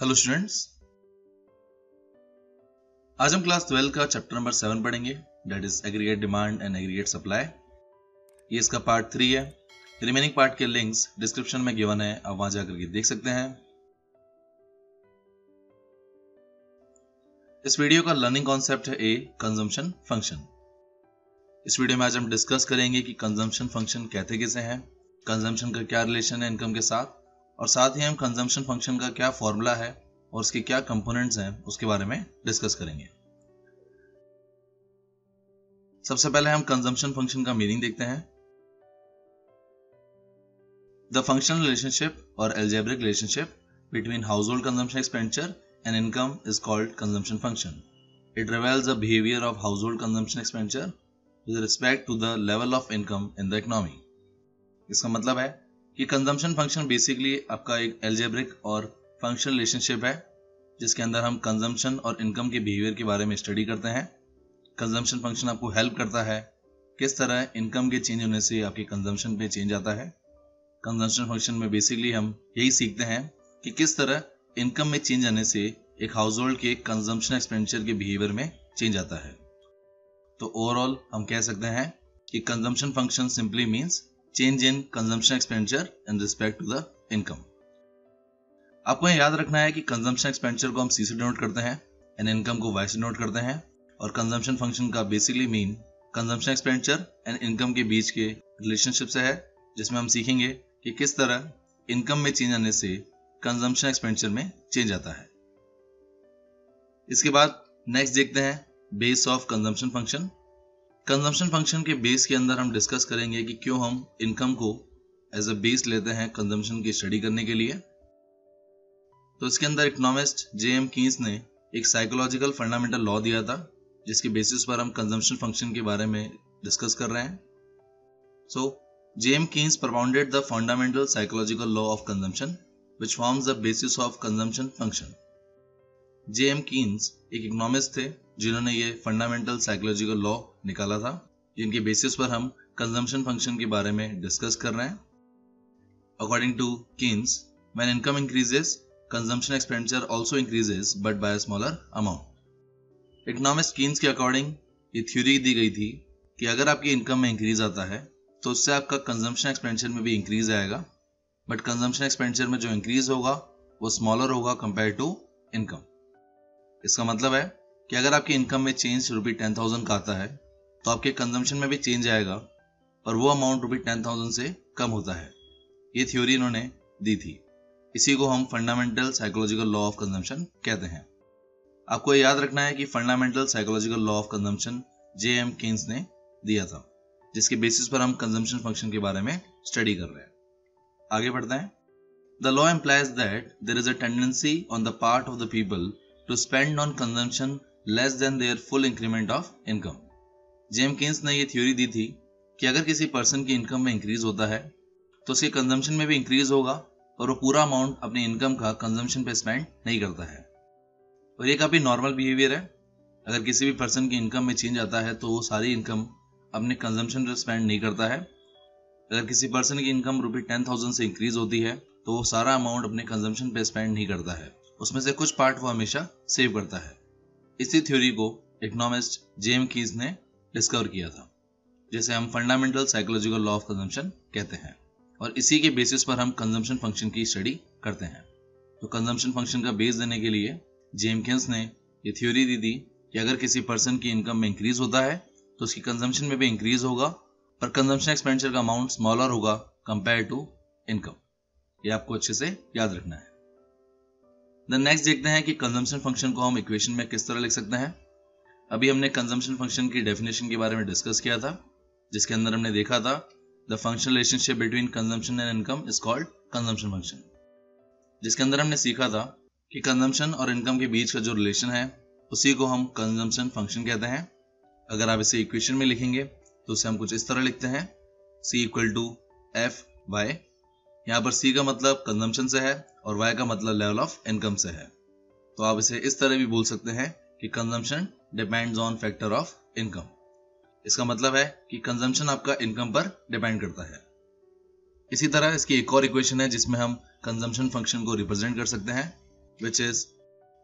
Hello students, आज हम class 12 का चैप्टर नंबर 7 पढ़ेंगे, that is aggregate demand and aggregate supply. ये इसका पार्ट 3 है। रिमेनिंग पार्ट के लिंक्स डिस्क्रिप्शन में गिवन है, आप वहां जाकर के देख सकते हैं। इस वीडियो का लर्निंग कॉन्सेप्ट है ए कंजम्पशन फंक्शन। इस वीडियो में आज हम डिस्कस करेंगे कि कंजम्पशन फंक्शन कहते किसे हैं, कंजम्पशन का क्या रिलेशन है इनकम के साथ, और साथ ही हम कंजम्पशन फंक्शन का क्या फॉर्मूला है और उसके क्या कंपोनेंट्स हैं उसके बारे में डिस्कस करेंगे। सबसे पहले हम कंजम्पशन फंक्शन का मीनिंग देखते हैं। द फंक्शनल रिलेशनशिप और algebraic relationship between household consumption expenditure and income is called consumption function. It reveals the behaviour of household consumption expenditure with respect to the level of income in the economy. इसका मतलब है कि consumption function basically आपका एक algebraic और functional relationship है जिसके अंदर हम कंजम्पशन और इनकम के बिहेवियर के बारे में स्टडी करते हैं। कंजम्पशन फंक्शन आपको हेल्प करता है किस तरह इनकम के चेंज होने से आपके कंजम्पशन पे चेंज आता है। कंजम्पशन फंक्शन में बेसिकली हम यही सीखते हैं कि किस तरह इनकम में चेंज आने से एक हाउस होल्ड के कंजम्पशन एक्सपेंडिचर के बिहेवियर में चेंज आता है। तो ओवरऑल हम कह सकते हैं कि consumption function simply means change in consumption expenditure in respect to the income. आपको याद रखना है कि कंजम्पशन एक्सपेंडिचर को हम सी से डिनोट करते हैं एंड इनकम को वाई से डिनोट करते हैं, और कंजम्पशन फंक्शन का basically mean consumption expenditure and income के बीच के रिलेशनशिप से है, जिसमें हम सीखेंगे कि किस तरह इनकम में चेंज आने से कंजम्पशन एक्सपेंडिचर में चेंज आता है। इसके बाद नेक्स्ट देखते हैं base of consumption function. Consumption function के बेस के अंदर हम डिस्कस करेंगे कि क्यों हम इनकम को एज अ बेस लेते हैं कंजम्पशन की स्टडी करने के लिए। तो इसके अंदर इकोनॉमिस्ट जे.एम. कीन्स ने एक साइकोलॉजिकल फंडामेंटल लॉ दिया था जिसके बेसिस पर हम कंजम्पशन फंक्शन के बारे में डिस्कस कर रहे हैं। So J M. Keynes propounded the fundamental psychological law of consumption which forms the basis of consumption function। J.M.. Keynes एक इकोनॉमिस्ट थे जिन्होंने ये फंडामेंटल साइकोलॉजिकल लॉ निकाला था, जिनके बेसिस पर हम कंजम्पशन फंक्शन के बारे में डिस्कस कर रहे हैं। According to Keynes, when income increases consumption expenditure also increases but by a smaller amount। Economist Keynes के अकॉर्डिंग ये थ्योरी दी गई थी कि अगर आपकी इनकम में इंक्रीज आता है तो उससे आपका कंजम्पशन एक्सपेंडिचर में भी इंक्रीज आएगा, बट कंजम्पशन एक्सपेंडिचर में जो इंक्रीज होगा वो स्मॉलर होगा कंपेयर टू इनकम। इसका मतलब है कि अगर आपकी इनकम में चेंज ₹10,000 का आता है तो आपके कंजम्पशन में भी चेंज आएगा और वो अमाउंट ₹10,000 से कम होता है। ये थ्योरी इन्होंने दी थी। इसी को हम fundamental psychological law of consumption कहते हैं। आपको याद रखना है कि fundamental psychological law of consumption J.M.. Keynes ने दिया था, जिसके बेसिस पर हम कंजम्पशन फंक्शन के बारे में स्टडी कर रहे हैं। आगे बढ़ते हैं। The law implies that there is a tendency on the part of the people to spend on consumption less than their full increment of income. J M. Keynes ने यह थ्योरी दी थी कि अगर किसी पर्सन की इनकम में इंक्रीज होता है तो उसके कंजम्पशन में भी इंक्रीज होगा और वो पूरा अमाउंट अपनी इनकम का कंजम्पशन पे स्पेंड नहीं करता है। और ये काफ़ी नॉर्मल बिहेवियर है। अगर किसी भी पर्सन की इनकम में चेंज आता है तो वो सारी इनकम अपने कंजम्पशन पे स्पेंड नहीं करता है। अगर किसी पर्सन की इनकम ₹10,000 से इंक्रीज होती है तो वो सारा अमाउंट अपने कंजम्पशन पे स्पेंड नहीं करता है, उसमें से कुछ पार्ट वो हमेशा सेव करता है। इसी थ्योरी को इकोनॉमिस्ट जे.एम. कीन्स ने डिस्कवर किया था, जिसे हम fundamental psychological law of consumption कहते हैं, और इसी के बेसिस पर हम कंजम्पशन फंक्शन की स्टडी करते हैं। तो कंजम्पशन फंक्शन का बेस देने के लिए जे.एम. कीन्स ने ये थ्योरी दी थी कि अगर किसी पर्सन की इनकम में इंक्रीज होता है तो उसकी कंजम्पशन में भी इंक्रीज होगा, पर कंजम्पशन एक्सपेंडिचर का अमाउंट स्मॉलर होगा कंपेयर टू इनकम। ये आपको अच्छे से याद रखना है। द नेक्स्ट देखते हैं कि कंजम्पशन फंक्शन को हम इक्वेशन में किस तरह लिख सकते हैं। अभी हमने कंजम्पशन फंक्शन की डेफिनेशन के बारे में डिस्कस किया था, जिसके अंदर हमने देखा था The functional relationship between consumption and income is called consumption function। जिसके अंदर हमने सीखा था कि कंजम्पशन और इनकम के बीच का जो रिलेशन है उसी को हम कंजम्पशन फंक्शन कहते हैं। अगर आप इसे इक्वेशन में लिखेंगे तो उसे हम कुछ इस तरह लिखते हैं, C = F/Y। यहाँ पर C का मतलब कंजम्पशन से है और Y का मतलब लेवल ऑफ इनकम से है। तो आप इसे इस तरह भी बोल सकते हैं कि consumption depends on factor of income. इसका मतलब है कि कंजम्पशन आपका इनकम पर डिपेंड करता है। इसी तरह इसकी एक और इक्वेशन है जिसमें हम कंजम्पशन फंक्शन को रिप्रेजेंट कर सकते हैं, which is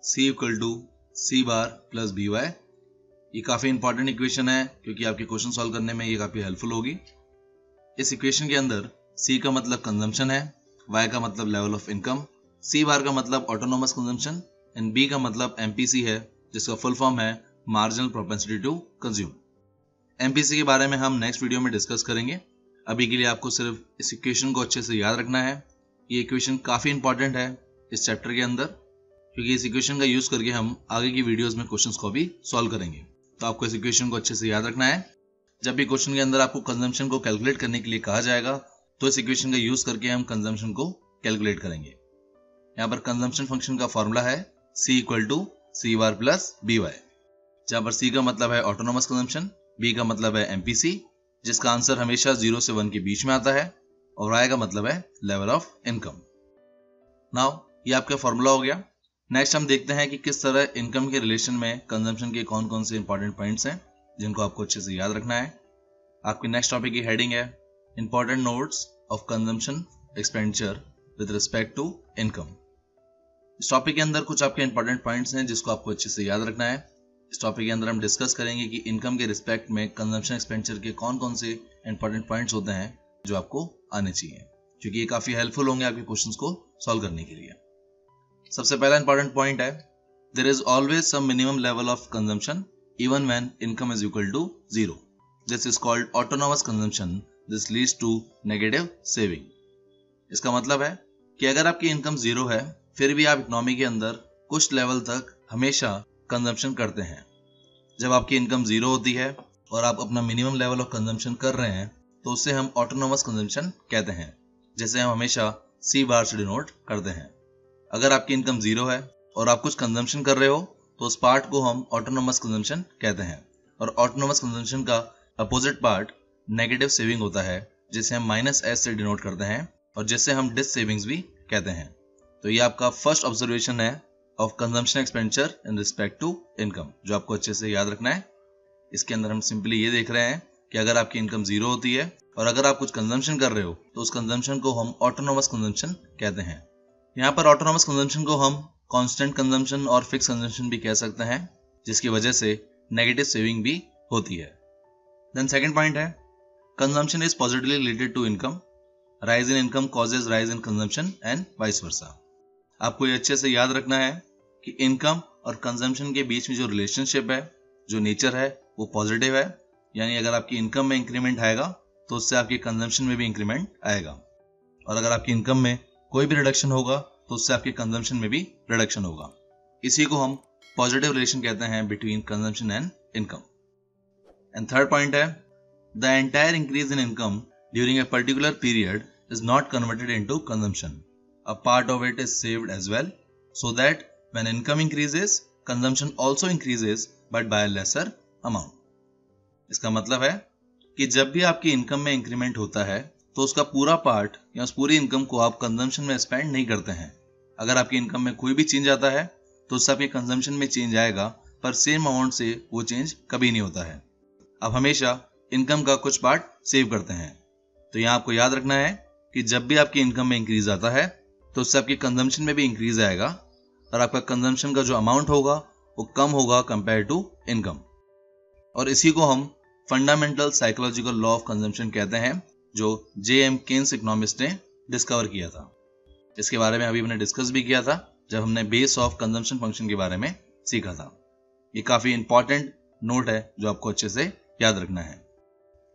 C equal to C bar plus BY। ये काफ़ी इंपॉर्टेंट इक्वेशन है क्योंकि आपके क्वेश्चन सॉल्व करने में ये काफ़ी हेल्पफुल होगी। इस इक्वेशन के अंदर C का मतलब कंजम्पशन है, Y का मतलब लेवल ऑफ इनकम, C बार का मतलब ऑटोनोमस कंजम्पशन एंड B का मतलब MPC है, जिसका फुल फॉर्म है marginal propensity to consume. MPC के बारे में हम नेक्स्ट वीडियो में डिस्कस करेंगे। अभी के लिए आपको सिर्फ इस इक्वेशन को अच्छे से याद रखना है। ये इक्वेशन काफ़ी इंपॉर्टेंट है इस चैप्टर के अंदर, क्योंकि इस इक्वेशन का यूज करके हम आगे की वीडियोस में क्वेश्चंस को भी सॉल्व करेंगे। तो आपको इस इक्वेशन को अच्छे से याद रखना है। जब भी क्वेश्चन के अंदर आपको कंजम्पशन को कैलकुलेट करने के लिए कहा जाएगा तो इस इक्वेशन का यूज करके हम कंजम्पशन को कैलकुलेट करेंगे। यहाँ पर कंजम्पशन फंक्शन का फॉर्मूला है C equal to C bar plus BY, जहाँ पर C का मतलब है ऑटोनोमस कंजम्पशन, B का मतलब है MPC, जिसका आंसर हमेशा 0 से 1 के बीच में आता है, और Y का मतलब है लेवल ऑफ इनकम। नाउ ये आपका फॉर्मूला हो गया। नेक्स्ट हम देखते हैं कि किस तरह इनकम के रिलेशन में कंजम्पशन के कौन कौन से इंपॉर्टेंट पॉइंट्स हैं जिनको आपको अच्छे से याद रखना है। आपकी नेक्स्ट टॉपिक की हेडिंग है important notes of consumption expenditure with respect to income. इस टॉपिक के अंदर कुछ आपके इंपॉर्टेंट पॉइंट्स हैं जिसको आपको अच्छे से याद रखना है। इस टॉपिक के अंदर हम डिस्कस करेंगे कि इनकम के रिस्पेक्ट में कंजम्पशन एक्सपेंडिचर के कौन कौन से इंपॉर्टेंट पॉइंट्स होते हैं जो आपको आने चाहिए, क्योंकि ये काफी हेल्पफुल होंगे आपके क्वेश्चंस को सॉल्व करने के लिए। सबसे पहला इंपॉर्टेंट पॉइंट है there is always some minimum level of consumption even when income is equal to 0। This is called autonomous consumption. This leads to negative saving. इसका मतलब है कि अगर आपकी इनकम 0 है फिर भी आप इकोनॉमी के अंदर कुछ लेवल तक हमेशा कंजम्पशन करते हैं। जब आपकी इनकम 0 होती है और आप अपना मिनिमम लेवल ऑफ कंजम्पशन कर रहे हैं तो उससे हम ऑटोनोमस कंजम्पशन कहते हैं, जैसे हम हमेशा C बार से डिनोट करते हैं। अगर आपकी इनकम 0 है और आप कुछ कंजम्पशन कर रहे हो तो उस पार्ट को हम ऑटोनोमस कंजम्पशन कहते हैं, और ऑटोनोमस कंजम्पशन का अपोजिट पार्ट नेगेटिव सेविंग होता है, जिसे हम -S से डिनोट करते हैं और जिसे हम डिस सेविंग्स भी कहते हैं। तो ये आपका फर्स्ट ऑब्जर्वेशन है of consumption expenditure in respect to income, जो आपको अच्छे से याद रखना है। इसके अंदर हम सिंपली ये देख रहे हैं कि अगर आपकी इनकम 0 होती है और अगर आप कुछ कंजम्पशन कर रहे हो तो उस कंजम्पशन को हम ऑटोनोमस कंजम्पशन कहते हैं। यहाँ पर ऑटोनोमस कंजम्पशन को हम कांस्टेंट कंजम्पशन और फिक्स कंजम्पशन भी कह सकते हैं, जिसकी वजह से नेगेटिव सेविंग भी होती है। देन सेकंड पॉइंट है consumption is positively related to income. Rise in income causes rise in consumption and vice versa. आपको ये अच्छे से याद रखना है कि इनकम और कंजम्पशन के बीच में जो रिलेशनशिप है, जो नेचर है, वो पॉजिटिव है। यानी अगर आपकी इनकम में इंक्रीमेंट आएगा तो उससे आपके कंजम्पशन में भी इंक्रीमेंट आएगा, और अगर आपकी इनकम में कोई भी रिडक्शन होगा तो उससे आपके कंजम्पशन में भी रिडक्शन होगा। इसी को हम पॉजिटिव रिलेशन कहते हैं between consumption and income. And third point है the entire increase in income during a particular period is not converted into consumption. A part of it is saved as well, so that when income increases consumption also increases but by a lesser amount. इसका मतलब है कि जब भी आपकी income में increment होता है तो उसका पूरा पार्ट या उस पूरी इनकम को आप कंजम्पशन में स्पेंड नहीं करते हैं। अगर आपकी इनकम में कोई भी चेंज आता है तो उससे आपके कंजम्पशन में चेंज आएगा, पर सेम अमाउंट से वो चेंज कभी नहीं होता है। आप हमेशा इनकम का कुछ पार्ट सेव करते हैं। तो यहाँ आपको याद रखना है कि जब भी आपकी इनकम में इंक्रीज आता है तो उससे आपकी कंजम्पशन में भी इंक्रीज आएगा, और आपका कंजम्पशन का जो अमाउंट होगा वो कम होगा कंपेयर टू इनकम। और इसी को हम fundamental psychological law of consumption कहते हैं, जो J.M. केन्स इकोनॉमिस्ट ने डिस्कवर किया था। इसके बारे में अभी हमने डिस्कस भी किया था जब हमने बेस ऑफ कंजम्पशन फंक्शन के बारे में सीखा था। ये काफी इंपॉर्टेंट नोट है जो आपको अच्छे से याद रखना है।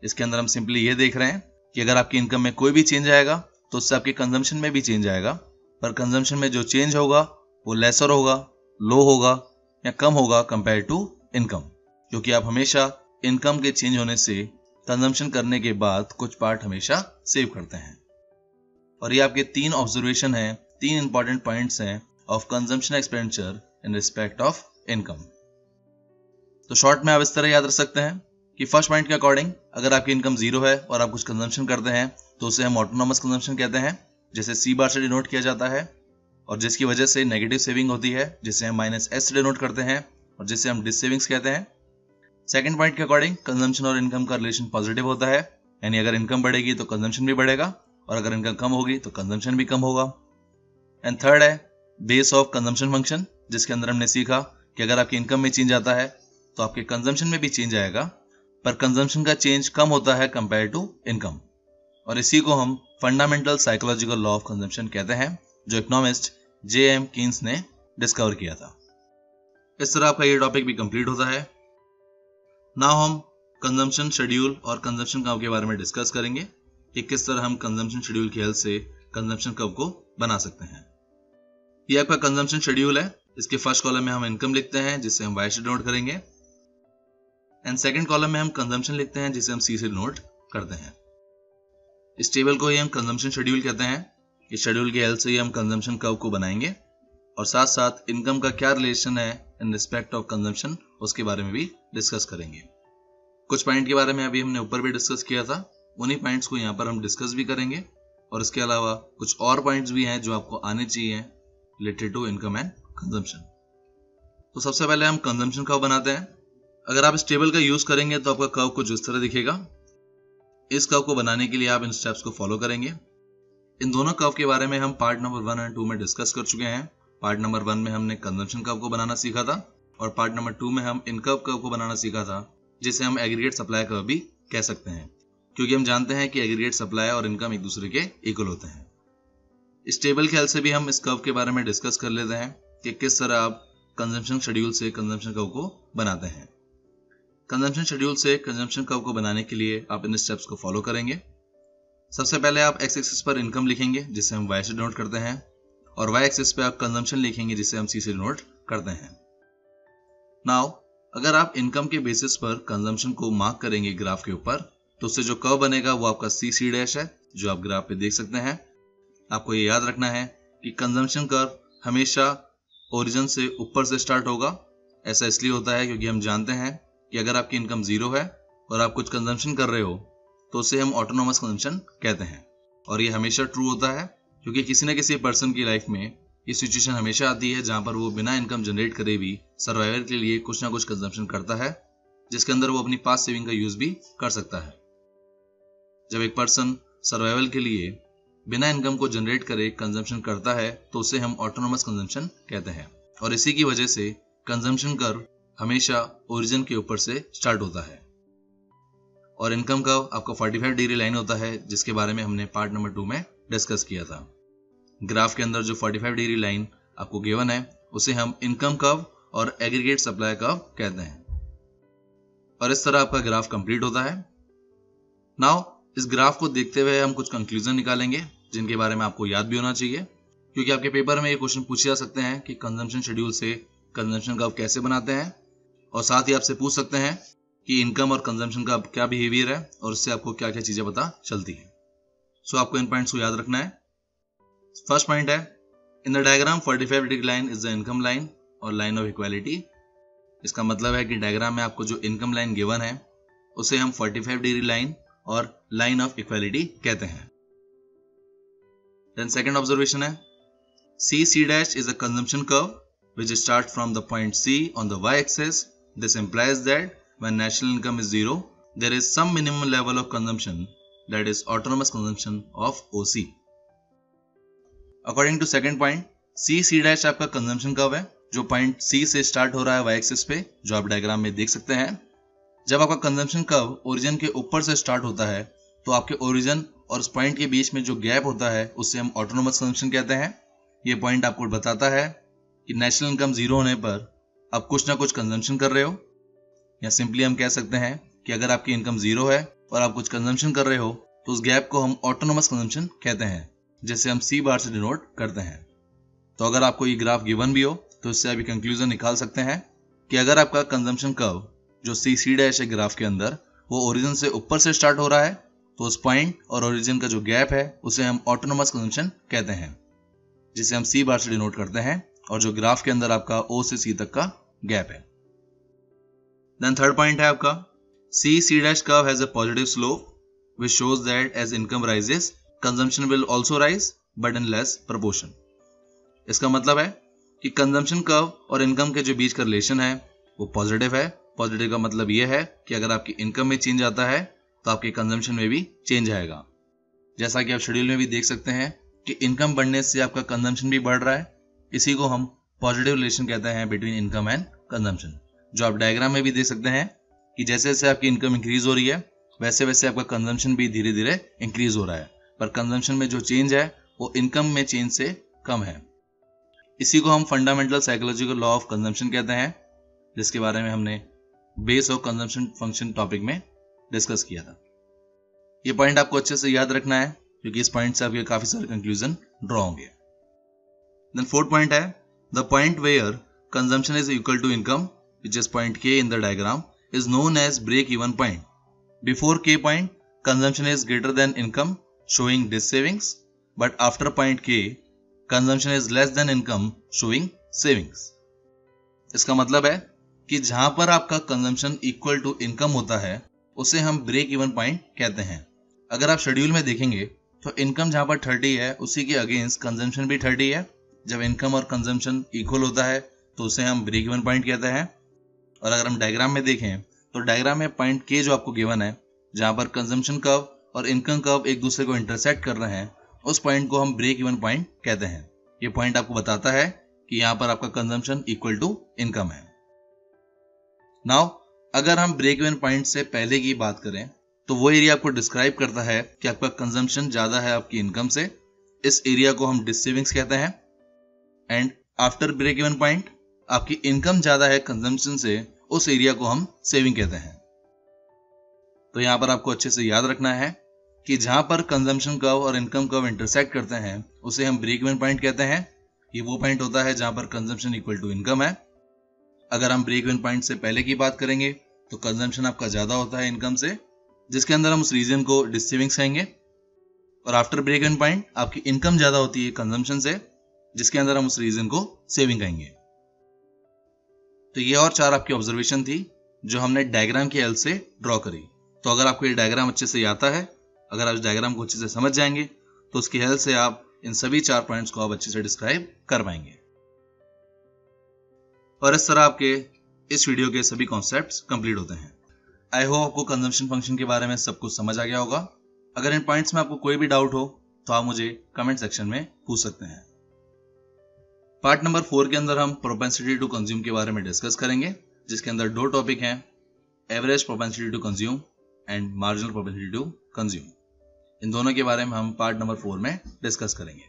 इसके अंदर हम सिंपली ये देख रहे हैं कि अगर आपकी इनकम में कोई भी चेंज आएगा तो उससे आपके कंजम्पशन में भी चेंज आएगा, पर कंजम्पशन में जो चेंज होगा वो लेसर होगा, लो होगा या कम होगा कंपेयर टू इनकम, क्योंकि आप हमेशा इनकम के चेंज होने से कंजम्पशन करने के बाद कुछ पार्ट हमेशा सेव करते हैं। और ये आपके 3 ऑब्जर्वेशन हैं, 3 इंपॉर्टेंट पॉइंट्स हैं of consumption expenditure in respect of income. तो शॉर्ट में आप इस तरह याद रख सकते हैं कि फर्स्ट पॉइंट के अकॉर्डिंग अगर आपकी इनकम 0 है और आप कुछ कंजम्पशन करते हैं तो उसे हम ऑटोनोमस कंजम्पशन कहते हैं, जिसे C बार से डिनोट किया जाता है, और जिसकी वजह से नेगेटिव सेविंग होती है, जिसे हम -S से डिनोट करते हैं और जिसे हम डिस सेविंग्स कहते हैं। सेकंड पॉइंट के अकॉर्डिंग कंजम्पशन और इनकम का रिलेशन पॉजिटिव होता है, यानी अगर इनकम बढ़ेगी तो कंजम्पशन भी बढ़ेगा, और अगर इनकम कम होगी तो कंजम्पशन भी कम होगा। एंड थर्ड है बेस ऑफ कंजम्पशन फंक्शन, जिसके अंदर हमने सीखा कि अगर आपकी इनकम में चेंज आता है तो आपके कंजम्पशन में भी चेंज आएगा, पर कंजम्पशन का चेंज कम होता है कंपेयर टू इनकम। और इसी को हम fundamental psychological law of consumption कहते हैं, जो इकोनॉमिस्ट J.M. कीन्स ने डिस्कवर किया था। इस तरह आपका ये टॉपिक भी कंप्लीट होता है। नाउ हम कंजम्पशन शेड्यूल और कंजम्पशन कर्व के बारे में डिस्कस करेंगे कि किस तरह हम कंजम्पशन शेड्यूल की हेल्प से कंजम्पशन कर्व को बना सकते हैं। ये आपका कंजम्पशन शेड्यूल है। इसके फर्स्ट कॉलम में हम इनकम लिखते हैं, जिसे हम Y से डिनोट करेंगे, एंड सेकंड कॉलम में हम कंजम्पशन लिखते हैं, जिसे हम C से डिनोट करते हैं। इस टेबल को ही हम कंजम्पशन शेड्यूल कहते हैं। इस शेड्यूल की हेल्प से ही हम कंजम्पशन कर्व को बनाएंगे और साथ साथ इनकम का क्या रिलेशन है इन रिस्पेक्ट ऑफ कंजम्पशन, उसके बारे में भी डिस्कस करेंगे। कुछ पॉइंट के बारे में अभी हमने ऊपर भी डिस्कस किया था, उन्हीं पॉइंट्स को यहाँ पर हम डिस्कस भी करेंगे। और इसके अलावा कुछ और पॉइंट्स भी हैं जो आपको आने चाहिए related to income and consumption. तो सबसे पहले हम कंजम्पशन कर्व बनाते हैं। अगर आप इस टेबल का यूज करेंगे तो आपका कर्व कुछ इस तरह दिखेगा। इस कर्व को बनाने के लिए आप इन स्टेप्स को फॉलो करेंगे। इन दोनों कर्व के बारे में हम पार्ट नंबर 1 और 2 में डिस्कस कर चुके हैं। पार्ट नंबर 1 में हमने कंजम्पशन कर्व को बनाना सीखा था और पार्ट नंबर 2 में हम इनकम कर्व को बनाना सीखा था, जिसे हम एग्रीगेट सप्लाई कर्व भी कह सकते हैं, क्योंकि हम जानते हैं कि एग्रीगेट सप्लाई और इनकम एक दूसरे के इक्वल होते हैं। इस टेबल के हेल्प से भी हम इस कर्व के बारे में डिस्कस कर लेते हैं कि किस तरह आप कंजम्पशन शेड्यूल से कंजम्पशन कर्व को बनाते हैं। कंजम्पशन शेड्यूल से कंजम्पशन कर्व को बनाने के लिए आप इन स्टेप्स को फॉलो करेंगे। सबसे पहले आप एक्स एक्सिस पर इनकम लिखेंगे, जिसे हम Y से डिनोट करते हैं, और Y एक्सिस पे आप कंजम्पशन लिखेंगे, जिसे हम C से डिनोट करते हैं। नाउ अगर आप इनकम के बेसिस पर कंजम्पशन को मार्क करेंगे ग्राफ के ऊपर, तो उससे जो कर्व बनेगा वो आपका C' है, जो आप ग्राफ पे देख सकते हैं। आपको ये याद रखना है कि कंजम्पशन कर्व हमेशा ओरिजिन से ऊपर से स्टार्ट होगा। ऐसा इसलिए होता है क्योंकि हम जानते हैं कि अगर आपकी इनकम 0 है और आप कुछ कंजम्पशन कर रहे हो तो उसे हम ऑटोनोमस कंजम्पशन कहते हैं। और ये हमेशा ट्रू होता है क्योंकि किसी न किसी पर्सन की लाइफ में ये सिचुएशन हमेशा आती है जहां पर वो बिना इनकम जनरेट करे भी सर्वाइवल के लिए कुछ ना कुछ कंजम्पशन करता है, जिसके अंदर वो अपनी पास्ट सेविंग का यूज भी कर सकता है। जब एक पर्सन सर्वाइवल के लिए बिना इनकम को जनरेट करे कंजम्पशन करता है तो उसे हम ऑटोनोमस कंजम्पशन कहते हैं। और इसी की वजह से कंजम्पशन कर्व हमेशा ओरिजिन के ऊपर से स्टार्ट होता है। और इनकम कर्व आपका 45 डिग्री लाइन होता है, जिसके बारे में हमने पार्ट नंबर 2 में डिस्कस किया था। ग्राफ के अंदर जो 45 डिग्री लाइन आपको गिवन है उसे हम इनकम कर्व और एग्रीगेट सप्लाई कर्व कहते हैं। और इस तरह आपका ग्राफ कंप्लीट होता है। नाउ इस ग्राफ को देखते हुए हम कुछ कंक्लूजन निकालेंगे, जिनके बारे में आपको याद भी होना चाहिए, क्योंकि आपके पेपर में ये क्वेश्चन पूछे जा सकते हैं कि कंजम्पशन शेड्यूल से कंजम्पशन कर्व कैसे बनाते हैं, और साथ ही आपसे पूछ सकते हैं कि इनकम और कंजम्पशन का क्या बिहेवियर है और उससे आपको क्या क्या चीजें पता चलती है। सो आपको इन पॉइंट्स को याद रखना है। फर्स्ट पॉइंट है, in the diagram 45 degree line is the income line और लाइन ऑफ इक्वालिटी। इसका मतलब है कि डायग्राम में आपको जो इनकम लाइन गिवन है उसे हम 45 डिग्री लाइन और लाइन ऑफ इक्वालिटी कहते हैं। देन सेकंड ऑब्जर्वेशन है, C' is a consumption curve which start from the point C on the y-axis. This implies that when national income is 0, there is some minimum level of consumption, that is autonomous consumption of OC. According to second point, C' आपका consumption curve है जो point C से start हो रहा है y-axis पे, जो आप डायग्राम में देख सकते हैं। जब आपका कंजम्पशन कर्व ओरिजिन के ऊपर से स्टार्ट होता है तो आपके ओरिजिन और उस पॉइंट के बीच में जो गैप होता है उससे हम ऑटोनोमस कंजम्पशन कहते हैं। ये पॉइंट आपको बताता है कि नेशनल इनकम 0 होने पर आप कुछ ना कुछ कंजम्पशन कर रहे हो, या सिंपली हम कह सकते हैं कि अगर आपकी इनकम 0 है और आप कुछ कंजम्पशन कर रहे हो तो उस गैप को हम ऑटोनोमस कंजम्पशन कहते हैं, जिसे हम C' से डिनोट करते हैं। तो अगर आपको ये ग्राफ गिवन भी हो तो इससे आप कंक्लूजन निकाल सकते हैं कि अगर आपका कंजम्पशन कर्व जो C' है ग्राफ के अंदर वो ओरिजिन से ऊपर से स्टार्ट हो रहा है तो उस पॉइंट और ओरिजिन का जो गैप है उसे हम ऑटोनोमस कंजम्पशन कहते हैं, जिसे हम C' से डिनोट करते हैं, और जो ग्राफ के अंदर आपका O से C तक का गैप है। देन थर्ड पॉइंट है आपका, C' curve has a positive slope which shows that as income rises consumption will also rise but in less proportion. इसका मतलब है कि कंजम्पशन कर्व और इनकम के जो बीच का रिलेशन है वो पॉजिटिव है। पॉजिटिव का मतलब ये है कि अगर आपकी इनकम में चेंज आता है तो आपके कंजम्पशन में भी चेंज आएगा। जैसा कि आप शेड्यूल में भी देख सकते हैं कि इनकम बढ़ने से आपका कंजम्पशन भी बढ़ रहा है, इसी को हम पॉजिटिव रिलेशन कहते हैं बिटवीन इनकम एंड कंजम्पशन, जो आप डायग्राम में भी देख सकते हैं कि जैसे जैसे आपकी इनकम इंक्रीज हो रही है वैसे वैसे आपका कंजम्पशन भी धीरे धीरे इंक्रीज हो रहा है, पर कंजम्पशन में जो चेंज है वो इनकम में चेंज से कम है। इसी को हम fundamental psychological law of consumption कहते हैं, जिसके बारे में हमने base of consumption function topic में डिस्कस किया था। ये पॉइंट आपको अच्छे से याद रखना है क्योंकि इस पॉइंट से आपके काफी सारे कंक्लूजन ड्रॉ होंगे। देन फोर्थ पॉइंट है the point where consumption is equal to income which is point K in the diagram is known as break even point. Before K point, consumption is greater than income showing this savings, but after point K, consumption is less than income showing savings. इसका मतलब है कि जहां पर आपका consumption equal to income होता है उसे हम ब्रेक इवन पॉइंट कहते हैं। अगर आप शेड्यूल में देखेंगे तो इनकम जहां पर 30 है उसी के अगेंस्ट कंजम्पशन भी 30 है। जब इनकम और कंजम्पशन इक्वल होता है तो उसे हम ब्रेक इवन पॉइंट कहते हैं। और अगर हम डायग्राम में देखें तो डायग्राम में पॉइंट के जो आपको गिवन है जहां पर कंजम्पशन कर्व और इनकम कर्व एक दूसरे को इंटरसेक्ट कर रहे हैं उस पॉइंट को हम ब्रेक इवन पॉइंट कहते हैं। ये पॉइंट आपको बताता है कि यहां पर आपका कंजम्पशन इक्वल टू इनकम है। नाउ अगर हम ब्रेक इवन पॉइंट से पहले की बात करें तो वो एरिया आपको डिस्क्राइब करता है कि आपका कंजम्पशन ज्यादा है आपकी इनकम से। इस एरिया को हम डिसेविंग्स कहते हैं। And after break even point आपकी इनकम ज्यादा है कंजम्पशन से, उस एरिया को हम सेविंग कहते हैं। तो यहां पर आपको अच्छे से याद रखना है कि जहां पर कंजम्पशन कर्व और इनकम कर्व इंटरसेक्ट करते हैं उसे हम ब्रेक इवन पॉइंट कहते हैं। ये वो पॉइंट होता है जहां पर कंजम्पशन इक्वल टू इनकम है। अगर हम ब्रेक इवन पॉइंट से पहले की बात करेंगे तो कंजम्पशन आपका ज्यादा होता है इनकम से, जिसके अंदर हम उस रीजन को डिसेविंग्स कहेंगे। और आफ्टर ब्रेक इवन पॉइंट आपकी इनकम ज्यादा होती है कंजम्पशन से, जिसके अंदर हम उस रीजन को सेविंग कहेंगे। तो ये और 4 आपकी ऑब्जर्वेशन थी जो हमने डायग्राम की हेल्प से ड्रॉ करी। तो अगर आपको ये डायग्राम अच्छे से आता है, अगर आप इस डायग्राम को अच्छे से समझ जाएंगे तो उसकी हेल्प से आप इन सभी 4 पॉइंट्स को आप अच्छे से डिस्क्राइब कर पाएंगे। और इस तरह आपके इस वीडियो के सभी कॉन्सेप्ट्स कंप्लीट होते हैं। आई होप आपको कंजम्पशन फंक्शन के बारे में सब कुछ समझ आ गया होगा। अगर इन पॉइंट्स में आपको कोई भी डाउट हो तो आप मुझे कमेंट सेक्शन में पूछ सकते हैं। पार्ट नंबर 4 के अंदर हम प्रोपेंसिटी टू कंज्यूम के बारे में डिस्कस करेंगे, जिसके अंदर 2 टॉपिक हैं, average propensity to consume and marginal propensity to consume. इन दोनों के बारे में हम पार्ट नंबर 4 में डिस्कस करेंगे।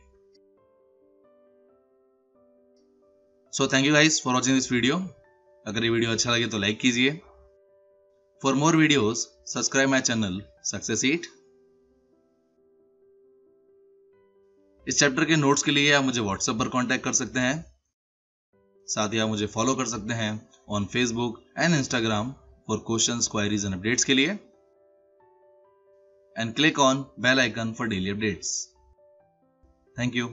So thank you guys for watching this video. अगर ये वीडियो अच्छा लगे तो लाइक कीजिए। For more videos subscribe my channel success eat. इस चैप्टर के नोट्स के लिए आप मुझे व्हाट्सएप पर कांटेक्ट कर सकते हैं। साथ ही आप मुझे फॉलो कर सकते हैं on Facebook and Instagram for questions, queries and updates के लिए। And click on bell icon for daily updates. Thank you.